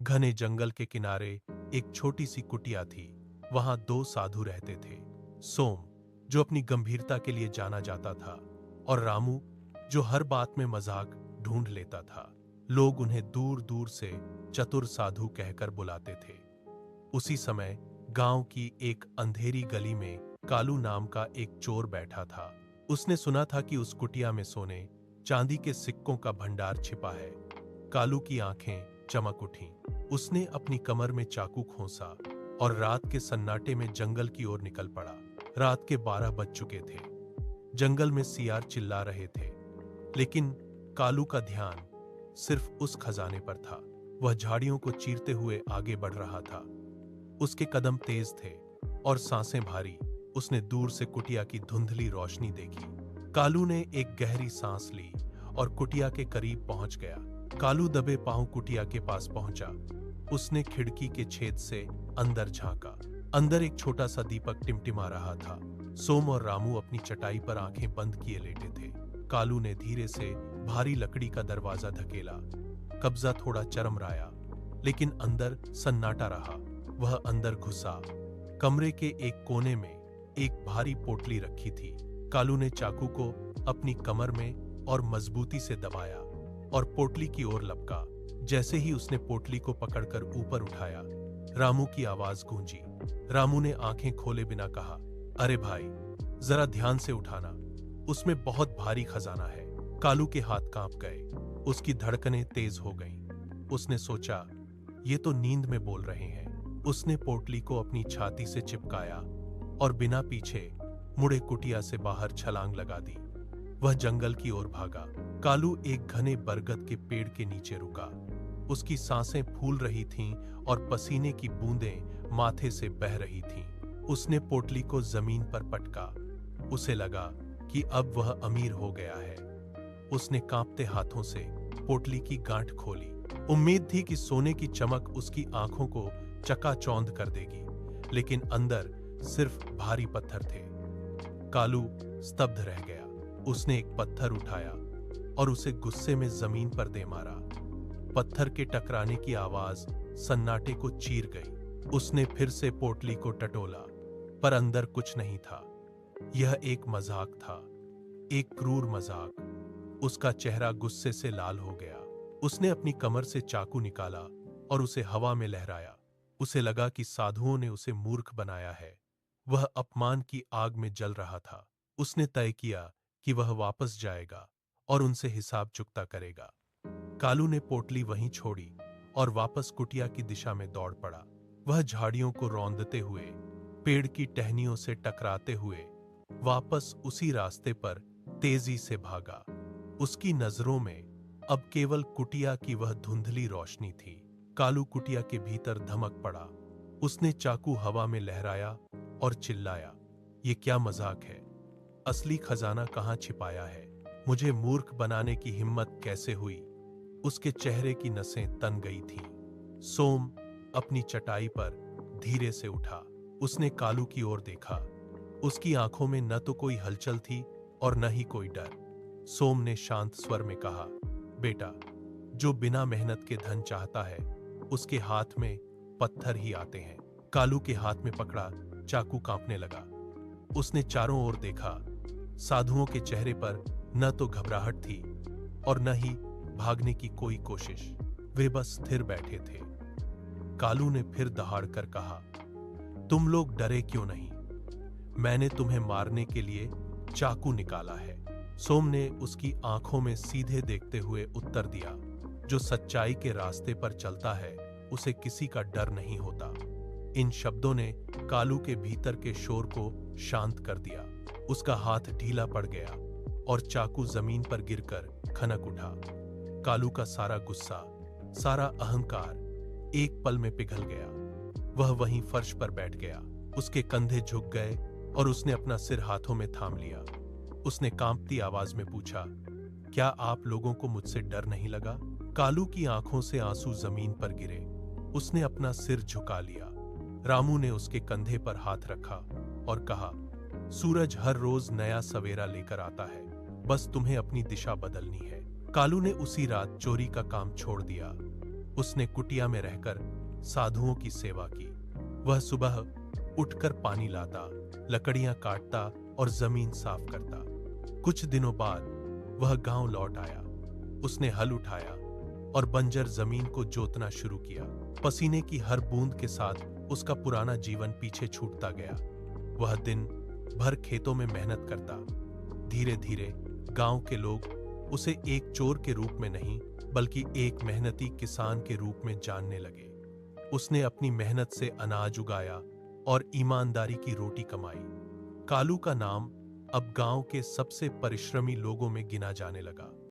घने जंगल के किनारे एक छोटी सी कुटिया थी। वहां दो साधु रहते थे। सोम, जो अपनी गंभीरता के लिए जाना जाता था, और रामू, जो हर बात में मजाक ढूंढ लेता था। लोग उन्हें दूर दूर से चतुर साधु कहकर बुलाते थे। उसी समय गांव की एक अंधेरी गली में कालू नाम का एक चोर बैठा था। उसने सुना था कि उस कुटिया में सोने चांदी के सिक्कों का भंडार छिपा है। कालू की आंखें चमक उठीं। उसने अपनी कमर में चाकू खोसा और रात के सन्नाटे में जंगल की ओर निकल पड़ा। रात के 12 बज चुके थे। जंगल में सियार चिल्ला रहे थे, लेकिन कालू का ध्यान सिर्फ उस खजाने पर था। वह झाड़ियों को चीरते हुए आगे बढ़ रहा था। उसके कदम तेज थे और सांसें भारी। उसने दूर से कुटिया की धुंधली रोशनी देखी। कालू ने एक गहरी सांस ली और कुटिया के करीब पहुंच गया। कालू दबे पांव कुटिया के पास पहुंचा। उसने खिड़की के छेद से अंदर झांका। अंदर एक छोटा सा दीपक टिमटिमा रहा था। सोम और रामू अपनी चटाई पर आंखें बंद किए लेटे थे। कालू ने धीरे से भारी लकड़ी का दरवाजा धकेला। कब्जा थोड़ा चरमराया, लेकिन अंदर सन्नाटा रहा। वह अंदर घुसा। कमरे के एक कोने में एक भारी पोटली रखी थी। कालू ने चाकू को अपनी कमर में और मजबूती से दबाया और पोटली की ओर लपका। जैसे ही उसने पोटली को पकड़कर ऊपर उठाया, रामू की आवाज गूंजी। रामू ने आंखें खोले बिना कहा, अरे भाई, जरा ध्यान से उठाना, उसमें बहुत भारी खजाना है। कालू के हाथ कांप गए। उसकी धड़कनें तेज हो गईं। उसने सोचा, ये तो नींद में बोल रहे हैं। उसने पोटली को अपनी छाती से चिपकाया और बिना पीछे मुड़े कुटिया से बाहर छलांग लगा दी। वह जंगल की ओर भागा। कालू एक घने बरगद के पेड़ के नीचे रुका। उसकी सांसें फूल रही थीं और पसीने की बूंदें माथे से बह रही थीं। उसने पोटली को जमीन पर पटका। उसे लगा कि अब वह अमीर हो गया है। उसने कांपते हाथों से पोटली की गांठ खोली। उम्मीद थी कि सोने की चमक उसकी आंखों को चकाचौंध कर देगी, लेकिन अंदर सिर्फ भारी पत्थर थे। कालू स्तब्ध रह गया। उसने एक पत्थर उठाया और उसे गुस्से में जमीन पर दे मारा। पत्थर के टकराने की आवाज सन्नाटे को चीर गई। उसने फिर से पोटली को टटोला, पर अंदर कुछ नहीं था। यह एक मजाक था, एक क्रूर मजाक। उसका चेहरा गुस्से से लाल हो गया। उसने अपनी कमर से चाकू निकाला और उसे हवा में लहराया। उसे लगा कि साधुओं ने उसे मूर्ख बनाया है। वह अपमान की आग में जल रहा था। उसने तय किया कि वह वापस जाएगा और उनसे हिसाब चुकता करेगा। कालू ने पोटली वहीं छोड़ी और वापस कुटिया की दिशा में दौड़ पड़ा। वह झाड़ियों को रौंदते हुए, पेड़ की टहनियों से टकराते हुए वापस उसी रास्ते पर तेजी से भागा। उसकी नजरों में अब केवल कुटिया की वह धुंधली रोशनी थी। कालू कुटिया के भीतर धमक पड़ा। उसने चाकू हवा में लहराया और चिल्लाया, ये क्या मजाक है? असली खजाना कहां छिपाया है? मुझे मूर्ख बनाने की हिम्मत कैसे हुई? उसके चेहरे की नसें तन गई थीं। सोम अपनी चटाई पर धीरे से उठा। उसने कालू की ओर देखा। उसकी आंखों में न तो कोई हलचल थी और न ही कोई डर। सोम ने शांत स्वर में कहा, बेटा, जो बिना मेहनत के धन चाहता है, उसके हाथ में पत्थर ही आते हैं। कालू के हाथ में पकड़ा चाकू कांपने लगा। उसने चारों ओर देखा। साधुओं के चेहरे पर न तो घबराहट थी और न ही भागने की कोई कोशिश। वे बस स्थिर बैठे थे। कालू ने फिर दहाड़कर कहा, तुम लोग डरे क्यों नहीं? मैंने तुम्हें मारने के लिए चाकू निकाला है। सोम ने उसकी आंखों में सीधे देखते हुए उत्तर दिया, जो सच्चाई के रास्ते पर चलता है, उसे किसी का डर नहीं होता। इन शब्दों ने कालू के भीतर के शोर को शांत कर दिया। उसका हाथ ढीला पड़ गया और चाकू जमीन पर गिरकर खनक उठा। कालू का सारा गुस्सा, सारा अहंकार एक पल में पिघल गया। वह वहीं फर्श पर बैठ गया। उसके कंधे झुक गए और उसने अपना सिर हाथों में थाम लिया। उसने कांपती आवाज में पूछा, क्या आप लोगों को मुझसे डर नहीं लगा? कालू की आंखों से आंसू जमीन पर गिरे। उसने अपना सिर झुका लिया। रामू ने उसके कंधे पर हाथ रखा और कहा, सूरज हर रोज नया सवेरा लेकर आता है, बस तुम्हें अपनी दिशा बदलनी है। कालू ने उसी रात चोरी का काम छोड़ दिया। उसने कुटिया में रहकर साधुओं की सेवा की। वह सुबह उठकर पानी लाता, लकड़ियां काटता और जमीन साफ करता। कुछ दिनों बाद वह गांव लौट आया। उसने हल उठाया और बंजर जमीन को जोतना शुरू किया। पसीने की हर बूंद के साथ उसका पुराना जीवन पीछे छूटता गया। वह दिन भर खेतों में मेहनत करता। धीरे धीरे गांव के लोग उसे एक चोर के रूप में नहीं, बल्कि एक मेहनती किसान के रूप में जानने लगे। उसने अपनी मेहनत से अनाज उगाया और ईमानदारी की रोटी कमाई। कालू का नाम अब गांव के सबसे परिश्रमी लोगों में गिना जाने लगा।